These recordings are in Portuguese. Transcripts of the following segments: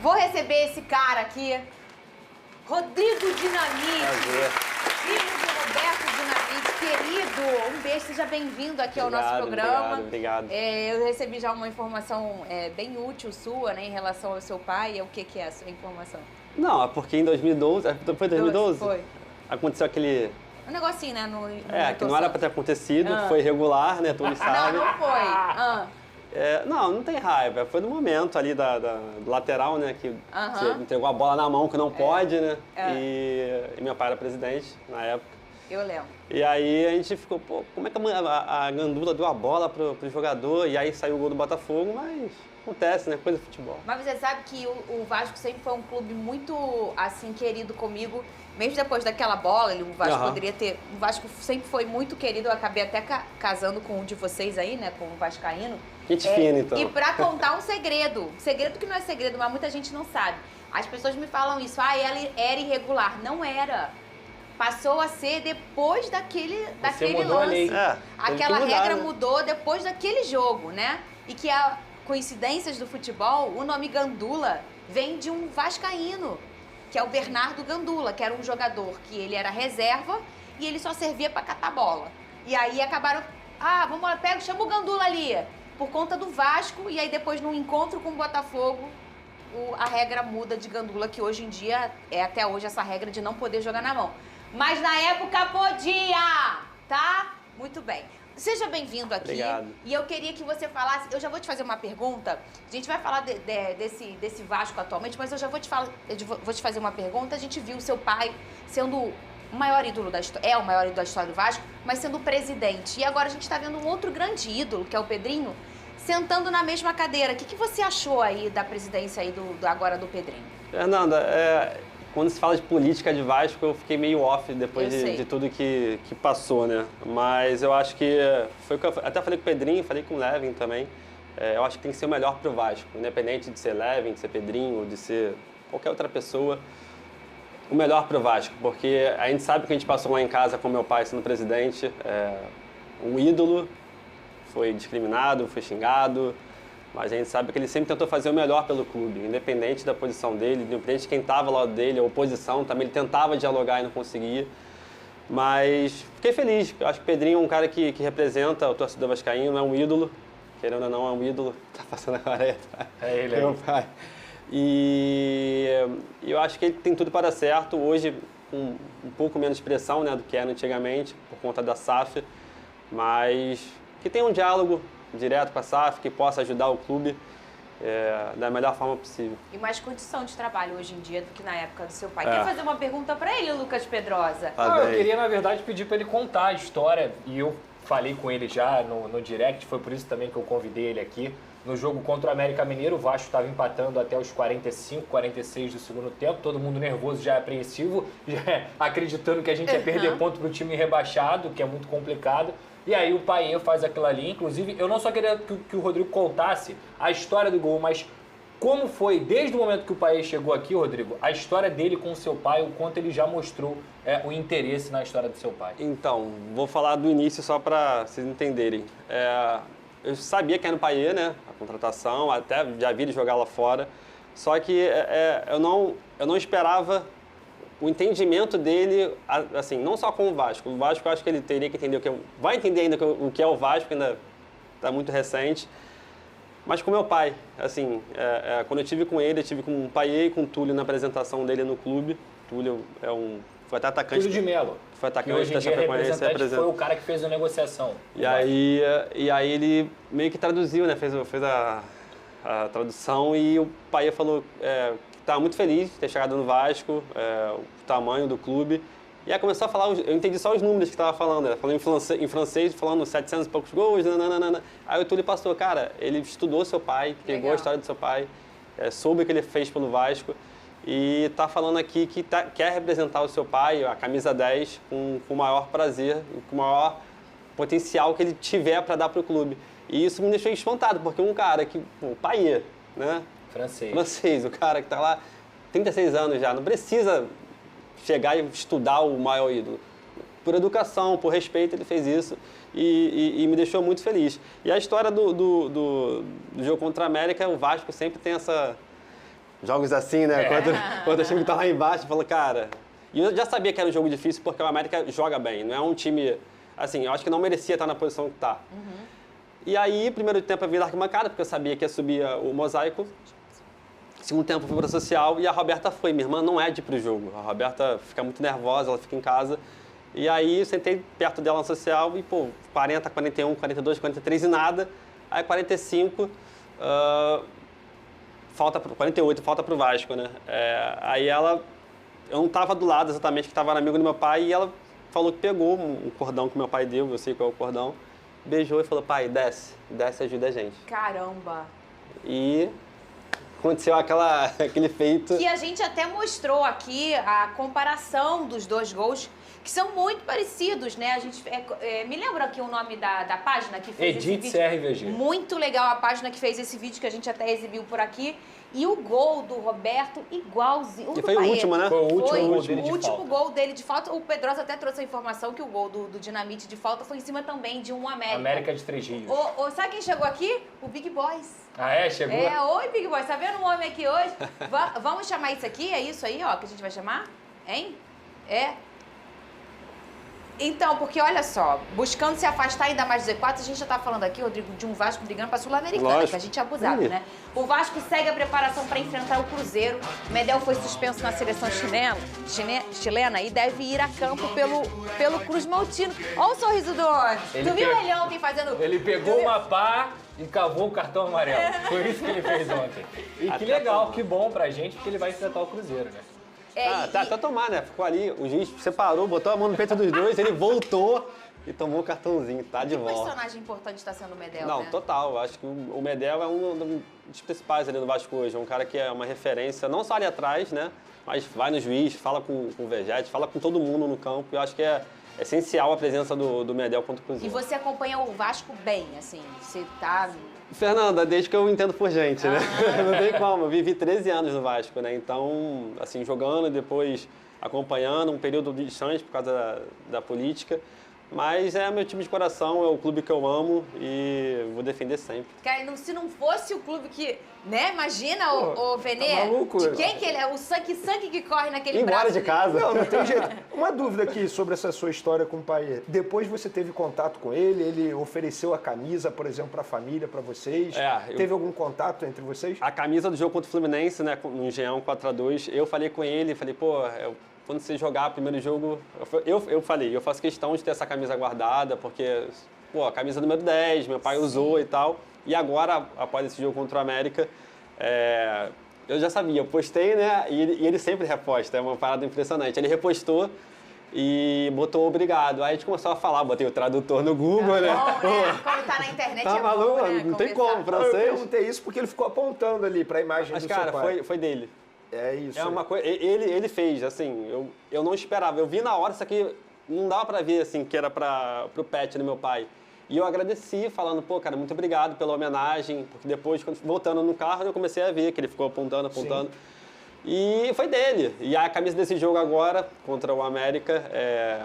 Vou receber esse cara aqui, Rodrigo Dinamite. Filho de Roberto Dinamite, querido. Um beijo, seja bem-vindo aqui ao nosso programa. Obrigado. Eu recebi já uma informação bem útil sua, né, em relação ao seu pai. O que é a sua informação? Não, é porque em 2012, foi 2012? Foi. Aconteceu aquele... Um negocinho, né? Que não era pra ter acontecido, foi irregular, né? Todos sabem. Não foi. Não tem raiva. Foi no momento ali do lateral, né? Que você entregou a bola na mão, que não pode, né? E meu pai era presidente na época. Eu lembro. E aí a gente ficou, pô, como é que a Gandula deu a bola pro jogador? E aí saiu o gol do Botafogo, mas acontece, né? Coisa de futebol. Mas você sabe que o Vasco sempre foi um clube muito, assim, querido comigo. Mesmo depois daquela bola, o Vasco poderia ter... O Vasco sempre foi muito querido. Eu acabei até casando com um de vocês aí, né? Com o vascaíno. Gente fina, então. E pra contar um segredo. Segredo que não é segredo, mas muita gente não sabe. As pessoas me falam isso. Ela era irregular. Não era. Passou a ser depois daquele lance. Aquela regra mudou depois daquele jogo, né? E que coincidências do futebol, o nome Gandula vem de um vascaíno, que é o Bernardo Gandula, que era um jogador que ele era reserva e ele só servia pra catar bola. E aí acabaram, vamos lá, chama o Gandula ali, por conta do Vasco, e aí depois no encontro com o Botafogo, a regra muda de Gandula, que hoje em dia é até hoje essa regra de não poder jogar na mão. Mas na época podia, tá? Muito bem. Seja bem-vindo aqui. Obrigado. E eu queria que você falasse... Eu já vou te fazer uma pergunta. A gente vai falar desse Vasco atualmente, mas eu já vou te fazer uma pergunta. A gente viu o seu pai sendo o maior ídolo da história... o maior ídolo da história do Vasco, mas sendo o presidente. E agora a gente está vendo um outro grande ídolo, que é o Pedrinho, sentando na mesma cadeira. O que você achou aí da presidência aí agora do Pedrinho? Fernanda, quando se fala de política de Vasco, eu fiquei meio off depois de tudo que passou, né? Mas eu acho que foi o que eu até falei com o Pedrinho, falei com o Levin também. Eu acho que tem que ser o melhor para o Vasco, independente de ser Levin, de ser Pedrinho, de ser qualquer outra pessoa. O melhor para o Vasco, porque a gente sabe que a gente passou lá em casa com meu pai sendo presidente, um ídolo, foi discriminado, foi xingado. Mas a gente sabe que ele sempre tentou fazer o melhor pelo clube, independente da posição dele, independente de quem estava lá dele, a oposição também, ele tentava dialogar e não conseguia. Mas fiquei feliz, eu acho que o Pedrinho é um cara que representa o torcedor vascaíno, é um ídolo, querendo ou não, é um ídolo, tá passando agora aí atrás. É ele aí. Meu pai. E eu acho que ele tem tudo para dar certo, hoje com um pouco menos pressão, né, do que era antigamente, por conta da SAF, mas que tenha um diálogo direto com a SAF, que possa ajudar o clube da melhor forma possível. E mais condição de trabalho hoje em dia do que na época do seu pai. Quer fazer uma pergunta para ele, Lucas Pedrosa? Eu queria, na verdade, pedir para ele contar a história, e eu falei com ele já no direct, foi por isso também que eu convidei ele aqui. No jogo contra o América Mineiro, o Vasco estava empatando até os 45, 46 do segundo tempo, todo mundo nervoso, já apreensivo, já acreditando que a gente ia perder ponto para o time rebaixado, que é muito complicado. E aí o Paê faz aquilo ali. Inclusive, eu não só queria que o Rodrigo contasse a história do gol, mas como foi, desde o momento que o Paê chegou aqui, Rodrigo, a história dele com o seu pai, o quanto ele já mostrou o interesse na história do seu pai. Então, vou falar do início só para vocês entenderem. Eu sabia que era o Paê, né? A contratação, até já vi ele jogar lá fora. Só que eu não esperava o entendimento dele, assim, não só com o Vasco. O Vasco eu acho que ele teria que entender vai entender ainda o que é o Vasco, ainda está muito recente. Mas com meu pai, assim, quando eu tive com ele, eu tive com o Paê e com o Túlio na apresentação dele no clube. Túlio foi até atacante. Túlio de Melo. Foi atacante da Chapecoense. Foi o cara que fez a negociação. E aí ele meio que traduziu, né? Fez a tradução e o Paê falou que estava muito feliz de ter chegado no Vasco, o tamanho do clube. E aí começou a falar, eu entendi só os números que estava falando, falando em francês, falando 700 e poucos gols, nananana. Aí o Túlio passou, cara, ele estudou seu pai, pegou a história do seu pai, soube o que ele fez pelo Vasco e está falando aqui que quer representar o seu pai, a camisa 10, com o maior prazer e com o maior potencial que ele tiver para dar para o clube. E isso me deixou espantado, porque um cara que, o Paê, né? Francês, o cara que está lá 36 anos já, não precisa chegar e estudar o maior ídolo. Por educação, por respeito, ele fez isso e me deixou muito feliz. E a história do jogo contra a América, o Vasco sempre tem jogos assim, né? Quando o time tá lá embaixo, eu falo, cara... E eu já sabia que era um jogo difícil porque o América joga bem, não é um time... Assim, eu acho que não merecia estar na posição que tá. E aí, primeiro tempo eu vi da arquibancada, porque eu sabia que ia subir o Mosaico. Segundo tempo eu fui pra social e a Roberta foi. Minha irmã não é de ir pro jogo. A Roberta fica muito nervosa, ela fica em casa. E aí eu sentei perto dela na social e, 40, 41, 42, 43 e nada. Aí 45, 48, falta pro Vasco, né? Aí ela... Eu não tava do lado exatamente, que tava amigo do meu pai, e ela falou que pegou um cordão que meu pai deu, eu sei qual é o cordão, beijou e falou, pai, desce e ajuda a gente. Caramba! E aconteceu aquele feito... Que a gente até mostrou aqui a comparação dos 2 gols, que são muito parecidos, né? A gente me lembra aqui o nome da página que fez esse vídeo. CRVG. Muito legal a página que fez esse vídeo, que a gente até exibiu por aqui. E o gol do Roberto, igualzinho. E foi o último, né? Foi o último gol dele de falta. O Pedrosa até trouxe a informação que o gol do Dinamite de falta foi em cima também de um América. América de Três Rios. Sabe quem chegou aqui? O Big Boys. Ah, é? Chegou? Oi, Big Boys. Tá vendo um homem aqui hoje? Vamos chamar isso aqui? É isso aí, ó, que a gente vai chamar? Hein? Então, porque olha só, buscando se afastar ainda mais do Z4, a gente já tá falando aqui, Rodrigo, de um Vasco brigando pra Sul-Americana, que a gente é abusado, né? O Vasco segue a preparação para enfrentar o Cruzeiro. Medel foi suspenso na seleção chilena e deve ir a campo pelo Cruz Maltino. Olha o sorriso do homem. Tu viu ele ontem fazendo... Ele pegou uma pá e cavou o cartão amarelo. Foi isso que ele fez ontem. E que legal, que bom pra gente, porque ele vai enfrentar o Cruzeiro, né? Tá tomar, né? Ficou ali, o juiz separou, botou a mão no peito dos dois, ele voltou e tomou o cartãozinho, tá de volta. Que personagem importante está sendo o Medel, Não, né? total. Eu acho que o Medel é um dos principais ali do Vasco hoje. É um cara que é uma referência, não só ali atrás, né? Mas vai no juiz, fala com o Vegete, fala com todo mundo no campo. Eu acho que é essencial a presença do Medel contra o Cruzeiro. E você acompanha o Vasco bem, assim? Você tá... Fernanda, desde que eu entendo por gente, né? Não tem como. Eu vivi 13 anos no Vasco, né? Então, assim, jogando e depois acompanhando, um período distante por causa da política. Mas é meu time de coração, é o clube que eu amo e vou defender sempre. Cara, se não fosse o clube que... Né? Imagina, o Venê, tá maluco, de quem que ele é? O sangue que corre naquele embora braço. De casa. Não tem jeito. Uma dúvida aqui sobre essa sua história com o pai. Depois você teve contato com ele? Ele ofereceu a camisa, por exemplo, para a família, para vocês? Teve algum contato entre vocês? A camisa do jogo contra o Fluminense, né, no Engenhão 4-2, eu falei com ele, falei, quando você jogar o primeiro jogo, eu falei, eu faço questão de ter essa camisa guardada, porque, a camisa número 10, meu pai usou e tal. E agora, após esse jogo contra o América, eu já sabia, eu postei, né, e ele sempre reposta, é uma parada impressionante. Ele repostou e botou obrigado. Aí a gente começou a falar, botei o tradutor no Google, né? Bom, né? Quando tá na internet tá maluco, né? Não tem como, francês. Eu perguntei isso porque ele ficou apontando ali para a imagem do seu pai. Mas, cara, foi dele. É isso. É uma coisa, ele fez, assim, eu não esperava. Eu vi na hora, isso aqui não dava pra ver, assim, que era pro pet do meu pai. E eu agradeci, falando, cara, muito obrigado pela homenagem, porque depois, voltando no carro, eu comecei a ver que ele ficou apontando. Sim. E foi dele. E a camisa desse jogo agora, contra o América,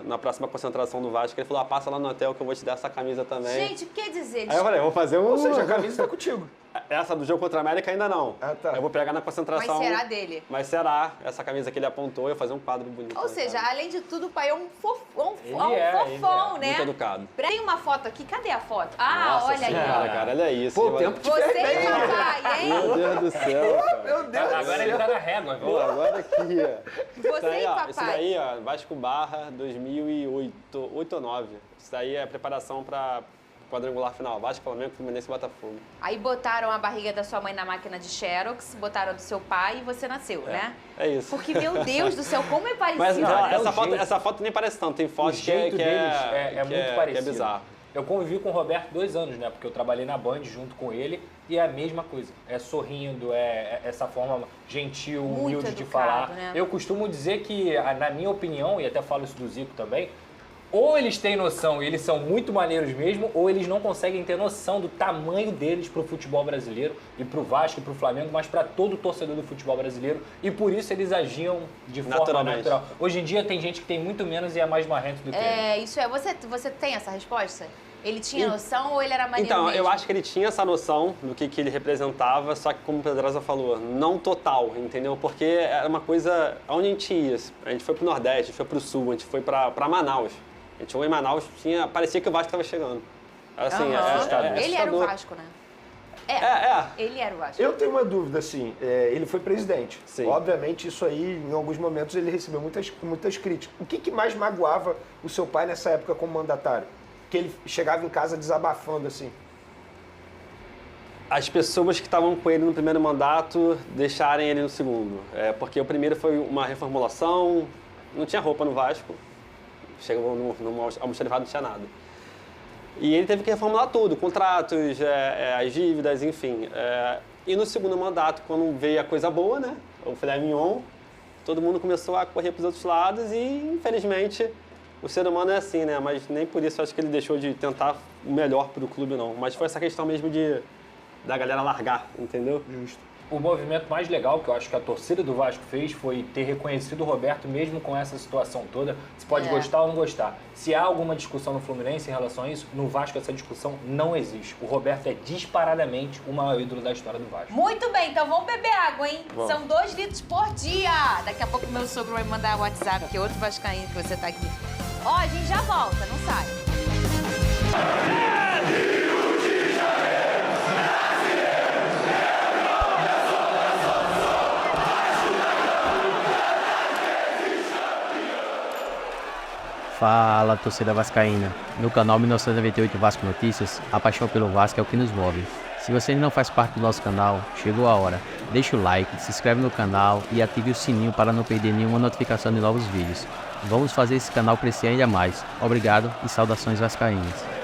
na próxima concentração do Vasco, ele falou, passa lá no hotel que eu vou te dar essa camisa também. Gente, quer dizer... Aí eu falei, vou fazer um... Ou seja, a camisa tá contigo. Essa do jogo contra a América ainda não. Tá. Eu vou pegar na concentração. Mas será dele? Mas será. Essa camisa que ele apontou, eu vou fazer um quadro bonito. Ou seja, além de tudo, o pai é um fofão, né? Muito educado. Tem uma foto aqui, cadê a foto? Nossa olha senhora, aí. cara, olha isso. Pô, o tempo te Você fez e bem, papai, hein? Meu Deus do céu, cara. Meu Deus do céu. Agora ele tá na régua, viu? Pô, agora aqui, ó. Você e papai. Isso daí, Vasco Barra 2008 ou 9. Isso daí é a preparação para quadrangular final. Vasco, Flamengo, Fluminense e Botafogo. Aí botaram a barriga da sua mãe na máquina de Xerox, botaram a do seu pai e você nasceu, né? É isso. Porque, meu Deus do céu, como é parecido. Mas essa foto nem parece tanto. Tem foto que jeito deles é muito parecido. Que é bizarro. Eu convivi com o Roberto 2 anos, né? Porque eu trabalhei na Band junto com ele e é a mesma coisa. É sorrindo, é essa forma gentil, muito humilde de educado, falar. né? Eu costumo dizer que, na minha opinião, e até falo isso do Zico também, ou eles têm noção e eles são muito maneiros mesmo, ou eles não conseguem ter noção do tamanho deles pro futebol brasileiro e pro Vasco e pro Flamengo, mas para todo torcedor do futebol brasileiro. E por isso eles agiam de forma natural. Hoje em dia tem gente que tem muito menos e é mais marrento do que eles. Isso é. Você tem essa resposta? Ele tinha noção ou ele era maneiro mesmo? Eu acho que ele tinha essa noção do que ele representava, só que como o Pedrosa falou, não total, entendeu? Porque era uma coisa... Onde a gente ia? A gente foi pro Nordeste, a gente foi pro Sul, a gente foi pra Manaus. A gente chegou em Manaus, parecia que o Vasco estava chegando. Assim, ele era o Vasco, né? Ele era o Vasco. Eu tenho uma dúvida, assim, ele foi presidente. Sim. Obviamente, isso aí, em alguns momentos, ele recebeu muitas críticas. O que mais magoava o seu pai nessa época como mandatário? Que ele chegava em casa desabafando, assim. As pessoas que estavam com ele no primeiro mandato deixarem ele no segundo. Porque o primeiro foi uma reformulação, não tinha roupa no Vasco, chegou no almoxarifado, não tinha nada. E ele teve que reformular tudo, contratos, as dívidas, enfim. E no segundo mandato, quando veio a coisa boa, né, o filé mignon, todo mundo começou a correr para os outros lados e, infelizmente, o ser humano é assim, né? Mas nem por isso eu acho que ele deixou de tentar o melhor para o clube, não. Mas foi essa questão mesmo da galera largar, entendeu? Justo. O movimento mais legal que eu acho que a torcida do Vasco fez foi ter reconhecido o Roberto mesmo com essa situação toda. Você pode gostar ou não gostar. Se há alguma discussão no Fluminense em relação a isso, no Vasco essa discussão não existe. O Roberto é disparadamente o maior ídolo da história do Vasco. Muito bem, então vamos beber água, hein? Vamos. São 2 litros por dia. Daqui a pouco meu sogro vai mandar o WhatsApp, que é outro vascaíno que você tá aqui. Ó, a gente já volta, não sai. Fala, torcida vascaína. No canal 1998 Vasco Notícias, a paixão pelo Vasco é o que nos move. Se você ainda não faz parte do nosso canal, chegou a hora. Deixa o like, se inscreve no canal e ative o sininho para não perder nenhuma notificação de novos vídeos. Vamos fazer esse canal crescer ainda mais. Obrigado e saudações vascaínas.